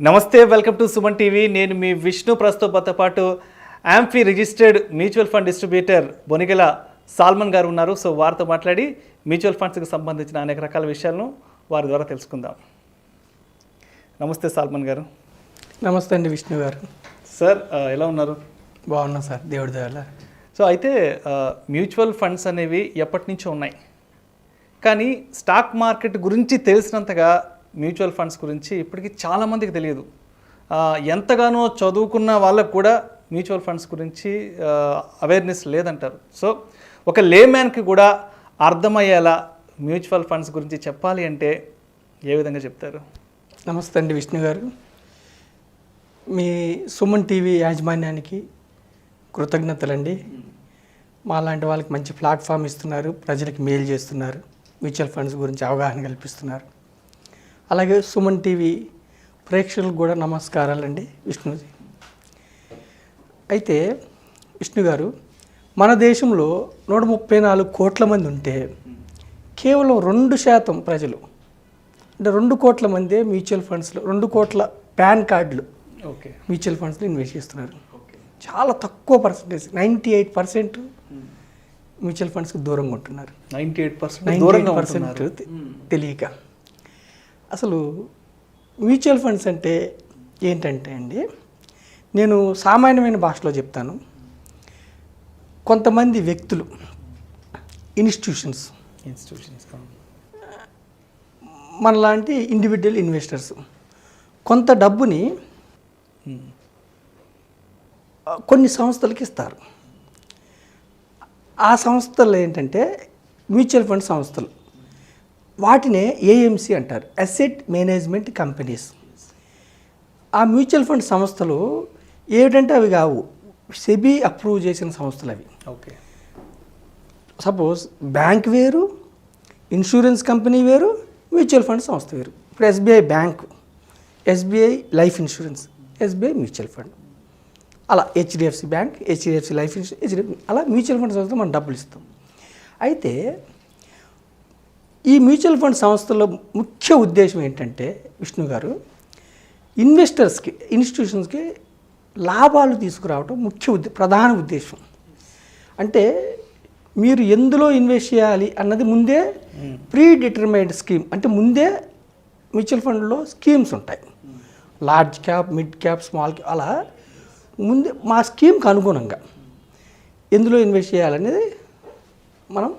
నమస్తే, welcome to Suman TV. నేను మీ విష్ణు. ప్రస్తుతంతో పాటు AMFI registered mutual fund distributor Bonigela Solomon గారు ఉన్నారు. సో వారితో మాట్లాడి మ్యూచువల్ ఫండ్స్కి సంబంధించిన అనేక రకాల విషయాలను వారి ద్వారా తెలుసుకుందాం. నమస్తే సాల్మన్ గారు. నమస్తే అండి విష్ణు గారు. సార్ ఎలా ఉన్నారు? బాగున్నా సార్, దేవుడి దయ. సో అయితే మ్యూచువల్ ఫండ్స్ అనేవి ఎప్పటి నుంచో ఉన్నాయి, కానీ స్టాక్ మార్కెట్ గురించి తెలిసినంతగా మ్యూచువల్ ఫండ్స్ గురించి ఇప్పటికీ చాలామందికి తెలియదు. ఎంతగానో చదువుకున్న వాళ్ళకు కూడా మ్యూచువల్ ఫండ్స్ గురించి అవేర్నెస్ లేదంటారు. సో ఒక లేమ్యాన్కి కూడా అర్థమయ్యేలా మ్యూచువల్ ఫండ్స్ గురించి చెప్పాలి అంటే ఏ విధంగా చెప్తారు? నమస్తే అండి విష్ణు గారు. మీ సుమన్ టీవీ యాజమాన్యానికి కృతజ్ఞతలండి. మాలాంటి వాళ్ళకి మంచి ప్లాట్ఫామ్ ఇస్తున్నారు, ప్రజలకు మేలు చేస్తున్నారు, మ్యూచువల్ ఫండ్స్ గురించి అవగాహన కల్పిస్తున్నారు. అలాగే సుమన్ టీవీ ప్రేక్షకులకు కూడా నమస్కారాలండి విష్ణుజీ. అయితే విష్ణు గారు, మన దేశంలో 134 కోట్ల మంది ఉంటే కేవలం 2% ప్రజలు, అంటే 2 కోట్ల మందే మ్యూచువల్ ఫండ్స్లో, 2 కోట్ల పాన్ కార్డులు మ్యూచువల్ ఫండ్స్లో ఇన్వెస్ట్ చేస్తున్నారు. చాలా తక్కువ పర్సంటేజ్, 98% మ్యూచువల్ ఫండ్స్కి దూరంగా ఉంటున్నారు. 98% తెలియక. అసలు మ్యూచువల్ ఫండ్స్ అంటే ఏంటంటే అండి, నేను సామాన్యమైన భాషలో చెప్తాను. కొంతమంది వ్యక్తులు, ఇన్స్టిట్యూషన్స్ మనలాంటి ఇండివిజువల్ ఇన్వెస్టర్స్ కొంత డబ్బుని కొన్ని సంస్థలకి ఇస్తారు. ఆ సంస్థలు ఏంటంటే మ్యూచువల్ ఫండ్ సంస్థలు, వాటినే ఏఎంసీ అంటారు, అసెట్ మేనేజ్మెంట్ కంపెనీస్. ఆ మ్యూచువల్ ఫండ్ సంస్థలు ఏమిటంటే అవి కావు, సెబీ అప్రూవ్ చేసిన సంస్థలు అవి. ఓకే. సపోజ్ బ్యాంక్ వేరు, ఇన్సూరెన్స్ కంపెనీ వేరు, మ్యూచువల్ ఫండ్ సంస్థ వేరు. ఇప్పుడు SBI bank, SBI life insurance, SBI mutual fund, అలా HDFC bank, HDFC life insurance, HDFC, అలా మ్యూచువల్ ఫండ్ సంస్థ మనం డబ్బులు ఇస్తాం. అయితే ఈ మ్యూచువల్ ఫండ్ సంస్థల ముఖ్య ఉద్దేశం ఏంటంటే విష్ణు గారు, ఇన్వెస్టర్స్కి, ఇన్స్టిట్యూషన్స్కి లాభాలు తీసుకురావడం ప్రధాన ఉద్దేశం. అంటే మీరు ఎందులో ఇన్వెస్ట్ చేయాలి అన్నది ముందే ప్రీ డిటర్మైన్డ్ స్కీమ్, అంటే ముందే మ్యూచువల్ ఫండ్లో స్కీమ్స్ ఉంటాయి. Large cap, mid cap, small cap, అలా ముందే మా స్కీమ్కి అనుగుణంగా ఎందులో ఇన్వెస్ట్ చేయాలనేది మనం,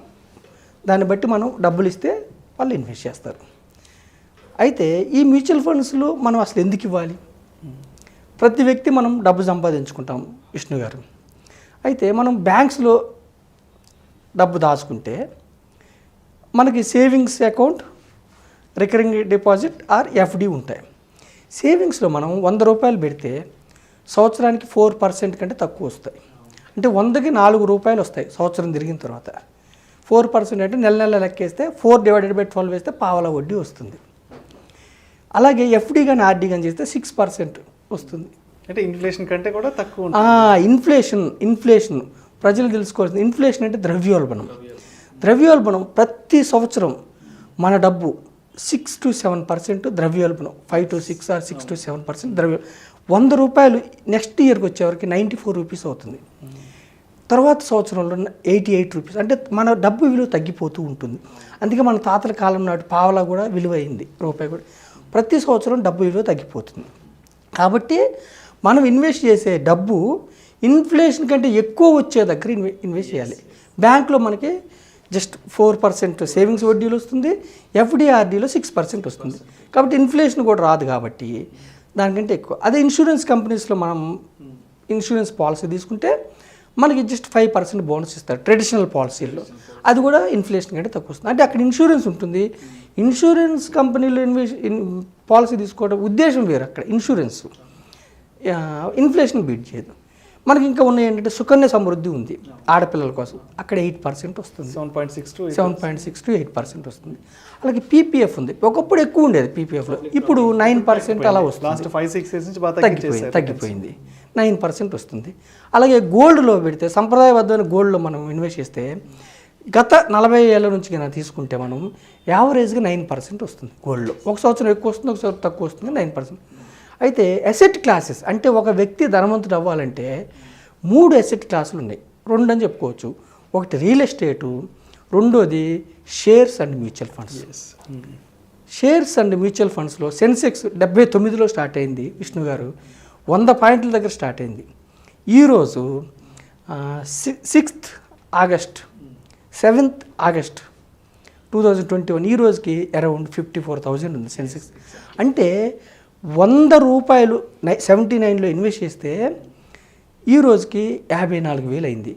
దాన్ని బట్టి మనం డబ్బులు ఇస్తే వాళ్ళు ఇన్వెస్ట్ చేస్తారు. అయితే ఈ మ్యూచువల్ ఫండ్స్లో మనం అసలు ఎందుకు ఇవ్వాలి? ప్రతి వ్యక్తి మనం డబ్బు సంపాదించుకుంటాం విష్ణు గారు. అయితే మనం బ్యాంక్స్లో డబ్బు దాచుకుంటే మనకి savings account, recurring deposit are FD ఉంటాయి. సేవింగ్స్లో మనం 100 రూపాయలు పెడితే సంవత్సరానికి 4% కంటే తక్కువ వస్తాయి. అంటే 100కి 4 రూపాయలు వస్తాయి సంవత్సరం తిరిగిన తర్వాత. 4% అంటే నెల నెల లెక్కేస్తే 4/12 వేస్తే పావలా వడ్డీ వస్తుంది. అలాగే ఎఫ్డి కానీ ఆర్డీ కానీ చేస్తే 6% వస్తుంది. అంటే ఇన్ఫ్లేషన్ కంటే కూడా తక్కువ. ఇన్ఫ్లేషన్ ప్రజలు తెలుసుకోవాల్సింది. ఇన్ఫ్లేషన్ అంటే ద్రవ్యోల్బణం. ప్రతి సంవత్సరం మన డబ్బు 6 to 7% ద్రవ్యోల్బణం, 5 to 6 or 6 to 7% 100 రూపాయలు నెక్స్ట్ ఇయర్కి వచ్చేవరకు 94 రూపీస్ అవుతుంది. తర్వాత సంవత్సరంలో 88 రూపీస్. అంటే మన డబ్బు విలువ తగ్గిపోతూ ఉంటుంది. అందుకే మన తాతల కాలం నాటి పావలా కూడా విలువ అయింది, రూపాయి కూడా. ప్రతి సంవత్సరం డబ్బు విలువ తగ్గిపోతుంది. కాబట్టి మనం ఇన్వెస్ట్ చేసే డబ్బు ఇన్ఫ్లేషన్ కంటే ఎక్కువ వచ్చే దగ్గర ఇన్వెస్ట్ చేయాలి. బ్యాంక్లో మనకి జస్ట్ 4% సేవింగ్స్ వడ్డీలు వస్తుంది, ఎఫ్డిఆర్డీలో 6% వస్తుంది. కాబట్టి ఇన్ఫ్లేషన్ కూడా రాదు, కాబట్టి దానికంటే ఎక్కువ. అదే ఇన్సూరెన్స్ కంపెనీస్లో మనం ఇన్సూరెన్స్ పాలసీ తీసుకుంటే మనకి జస్ట్ 5% బోనస్ ఇస్తారు ట్రెడిషనల్ పాలసీల్లో. అది కూడా ఇన్ఫ్లేషన్ కంటే తక్కువ వస్తుంది. అంటే అక్కడ ఇన్సూరెన్స్ ఉంటుంది. ఇన్సూరెన్స్ కంపెనీలో పాలసీ తీసుకోవడం ఉద్దేశం వేరు. అక్కడ ఇన్సూరెన్స్ ఇన్ఫ్లేషన్ బీట్ చేయదు. మనకి ఇంకా ఉన్నాయి ఏంటంటే సుకన్య సమృద్ధి ఉంది ఆడపిల్లల కోసం, అక్కడ 8% వస్తుంది, 7.6 to 8% వస్తుంది. అలాగే పీపీఎఫ్ ఉంది. ఒకప్పుడు ఎక్కువ ఉండేది పీపీఎఫ్లో, ఇప్పుడు 9% అలా వస్తుంది. తగ్గిపోయింది, 9% వస్తుంది. అలాగే గోల్డ్లో పెడితే, సంప్రదాయబద్ధమైన గోల్డ్లో మనం ఇన్వెస్ట్ చేస్తే గత 40 ఏళ్ళ నుంచి కన్నా తీసుకుంటే మనం యావరేజ్గా 9% వస్తుంది గోల్డ్లో. ఒక సంవత్సరం ఎక్కువ వస్తుంది, ఒక సంవత్సరం తక్కువ వస్తుంది, 9%. అయితే అసెట్ క్లాసెస్ అంటే ఒక వ్యక్తి ధనవంతుడు అవ్వాలంటే 3 అసెట్ క్లాసులు ఉన్నాయి, 2 అని చెప్పుకోవచ్చు. ఒకటి రియల్ ఎస్టేటు, రెండోది shares and mutual funds. Shares and mutual ఫండ్స్లో సెన్సెక్స్ 79లో స్టార్ట్ అయింది విష్ణు గారు, 100 పాయింట్ల దగ్గర స్టార్ట్ అయింది. ఈరోజు 6th ఆగస్ట్ 7th ఆగస్ట్ 2021 ఈ రోజుకి అరౌండ్ 54,000 ఉంది సెన్సెక్స్. అంటే 100 రూపాయలు 79లో ఇన్వెస్ట్ చేస్తే ఈ రోజుకి 54,000 అయింది.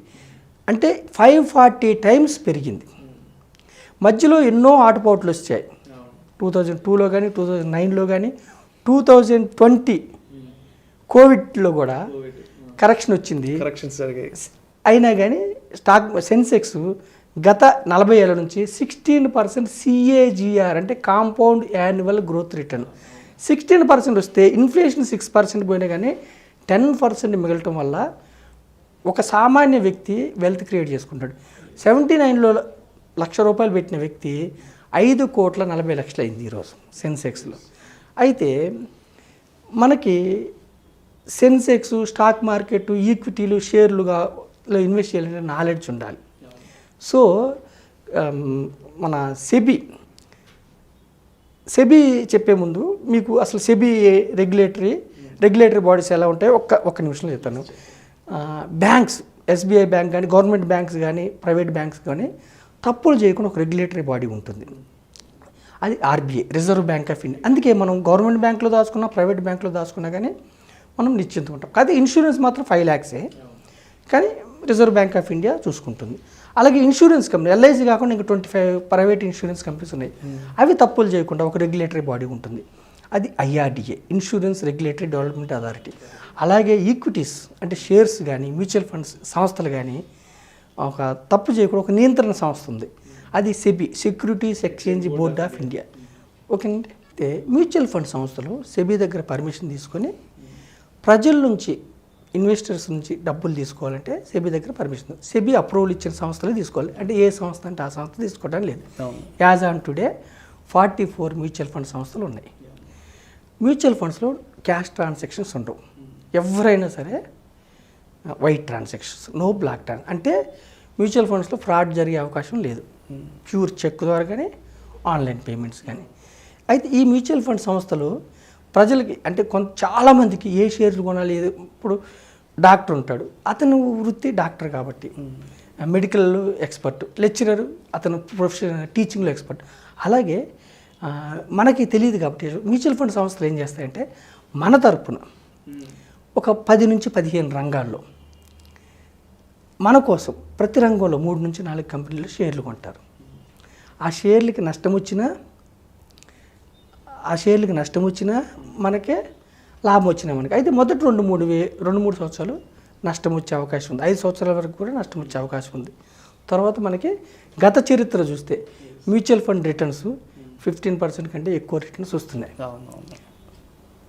అంటే 540 టైమ్స్ పెరిగింది. మధ్యలో ఎన్నో ఆటపోట్లు వచ్చాయి, 2002లో కానీ 2009లో కానీ 2020 కోవిడ్లో కూడా కరెక్షన్ వచ్చింది. అయినా కానీ స్టాక్ సెన్సెక్స్ గత 40 ఏళ్ళ నుంచి 16% CAGR అంటే కాంపౌండ్ యాన్యువల్ గ్రోత్ రిటర్న్ 16% వస్తే ఇన్ఫ్లేషన్ 6% పోయినా కానీ 10% మిగలటం వల్ల ఒక సామాన్య వ్యక్తి వెల్త్ క్రియేట్ చేసుకుంటాడు. 79లో ₹1,00,000 పెట్టిన వ్యక్తి 5,40,00,000 అయింది ఈరోజు సెన్సెక్స్లో. అయితే మనకి సెన్సెక్స్, స్టాక్ మార్కెట్, ఈక్విటీలు, షేర్లుగా ఇన్వెస్ట్ చేయాలంటే నాలెడ్జ్ ఉండాలి. సో మన సెబీ చెప్పే ముందు మీకు అసలు సెబీ రెగ్యులేటరీ బాడీస్ ఎలా ఉంటాయో ఒక్క నిమిషంలో చెప్తాను. బ్యాంక్స్, SBI బ్యాంక్ కానీ, గవర్నమెంట్ బ్యాంక్స్ కానీ, ప్రైవేట్ బ్యాంక్స్ కానీ తప్పులు చేయకుండా ఒక రెగ్యులేటరీ బాడీ ఉంటుంది. అది RBI, reserve bank of India. అందుకే మనం గవర్నమెంట్ బ్యాంక్లో దాచుకున్నా, ప్రైవేట్ బ్యాంక్లో దాచుకున్నా కానీ మనం నిశ్చింతగా ఉంటాం. కాదు ఇన్సూరెన్స్ మాత్రం 5 lakhs కానీ రిజర్వ్ బ్యాంక్ ఆఫ్ ఇండియా చూసుకుంటుంది. అలాగే ఇన్సూరెన్స్ కంపెనీ, LIC కాకుండా ఇంకా 25 ప్రైవేట్ ఇన్సూరెన్స్ కంపెనీస్ ఉన్నాయి. అవి తప్పులు చేయకుండా ఒక రెగ్యులేటరీ బాడీ ఉంటుంది. అది IRDA, insurance regulatory development authority. అలాగే ఈక్విటీస్ అంటే షేర్స్ కానీ, మ్యూచువల్ ఫండ్స్ సంస్థలు కానీ ఒక తప్పు చేయకుండా ఒక నియంత్రణ సంస్థ ఉంది. అది SEBI, securities exchange board of India. ఓకేనండి. అయితే మ్యూచువల్ ఫండ్ సంస్థలు సెబీ దగ్గర పర్మిషన్ తీసుకొని ప్రజల నుంచి, ఇన్వెస్టర్స్ నుంచి డబ్బులు తీసుకోవాలంటే సెబీ దగ్గర పర్మిషన్, సెబీ అప్రూవల్ ఇచ్చిన సంస్థలే తీసుకోవాలి. అంటే ఏ సంస్థ అంటే ఆ సంస్థ తీసుకోవడం లేదు. As on today 44 mutual fund సంస్థలు ఉన్నాయి. మ్యూచువల్ ఫండ్స్లో క్యాష్ ట్రాన్సాక్షన్స్ ఉండవు. ఎవరైనా సరే వైట్ ట్రాన్సాక్షన్స్, నో బ్లాక్ అంటే మ్యూచువల్ ఫండ్స్లో ఫ్రాడ్ జరిగే అవకాశం లేదు. ప్యూర్ చెక్ ద్వారా కానీ, ఆన్లైన్ పేమెంట్స్ కానీ. అయితే ఈ మ్యూచువల్ ఫండ్ సంస్థలు ప్రజలకి అంటే చాలామందికి ఏ షేర్లు కొనాలి, ఇప్పుడు డాక్టర్ ఉంటాడు, అతను వృత్తి డాక్టర్ కాబట్టి మెడికల్ ఎక్స్పర్ట్, లెక్చరర్ అతను ప్రొఫెషనల్ టీచింగ్లో ఎక్స్పర్ట్. అలాగే మనకి తెలియదు కాబట్టి మ్యూచువల్ ఫండ్ సంస్థలు ఏం చేస్తాయంటే మన తరపున ఒక 10 నుంచి 15 రంగాల్లో మన కోసం ప్రతి రంగంలో 3 నుంచి 4 కంపెనీలు షేర్లు కొంటారు. ఆ షేర్లకి నష్టం వచ్చినా మనకే, లాభం వచ్చినా మనకి. అయితే మొదటి 2-3 సంవత్సరాలు నష్టం వచ్చే అవకాశం ఉంది. 5 సంవత్సరాల వరకు కూడా నష్టం వచ్చే అవకాశం ఉంది. తర్వాత మనకి గత చరిత్ర చూస్తే మ్యూచువల్ ఫండ్ రిటర్న్స్ 15% కంటే ఎక్కువ రిటర్న్స్ వస్తున్నాయి.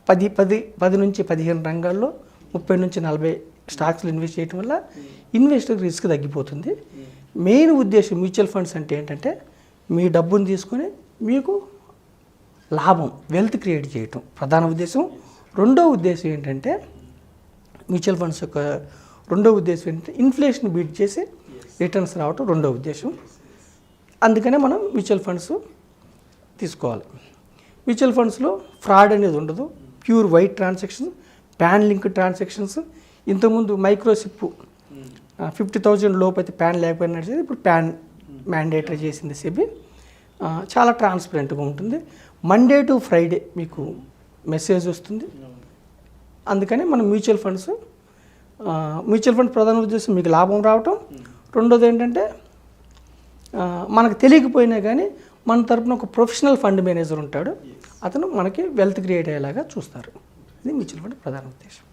10 నుంచి 15 రంగాల్లో 30 నుంచి 40 స్టాక్స్లో ఇన్వెస్ట్ చేయడం వల్ల ఇన్వెస్టర్ రిస్క్ తగ్గిపోతుంది. మెయిన్ ఉద్దేశం మ్యూచువల్ ఫండ్స్ అంటే ఏంటంటే మీ డబ్బును తీసుకొని మీకు లాభం, వెల్త్ క్రియేట్ చేయటం ప్రధాన ఉద్దేశం. రెండో ఉద్దేశం ఏంటంటే మ్యూచువల్ ఫండ్స్ యొక్క రెండో ఉద్దేశం ఏంటంటే ఇన్ఫ్లేషన్ బీట్ చేసి రిటర్న్స్ రావటం రెండో ఉద్దేశం. అందుకనే మనం మ్యూచువల్ ఫండ్స్ తీసుకోవాలి. మ్యూచువల్ ఫండ్స్లో ఫ్రాడ్ అనేది ఉండదు. Pure white transactions, pan link transactions. ఇంతకుముందు మైక్రోసిప్ 50,000 లోపు అయితే ప్యాన్ లేకపోయినా ఇప్పుడు ప్యాన్ మ్యాండేటరీ చేసింది సెబీ. చాలా ట్రాన్స్పరెంట్గా ఉంటుంది. మండే టు ఫ్రైడే మీకు మెసేజ్ వస్తుంది. అందుకని మనం మ్యూచువల్ ఫండ్ ప్రధాన ఉద్దేశం మీకు లాభం రావటం. రెండోది ఏంటంటే మనకు తెలియకపోయినా కానీ మన తరపున ఒక ప్రొఫెషనల్ ఫండ్ మేనేజర్ ఉంటాడు, అతను మనకి వెల్త్ క్రియేట్ అయ్యేలాగా చూస్తారు. ఇది మ్యూచువల్ ఫండ్ ప్రధాన ఉద్దేశం.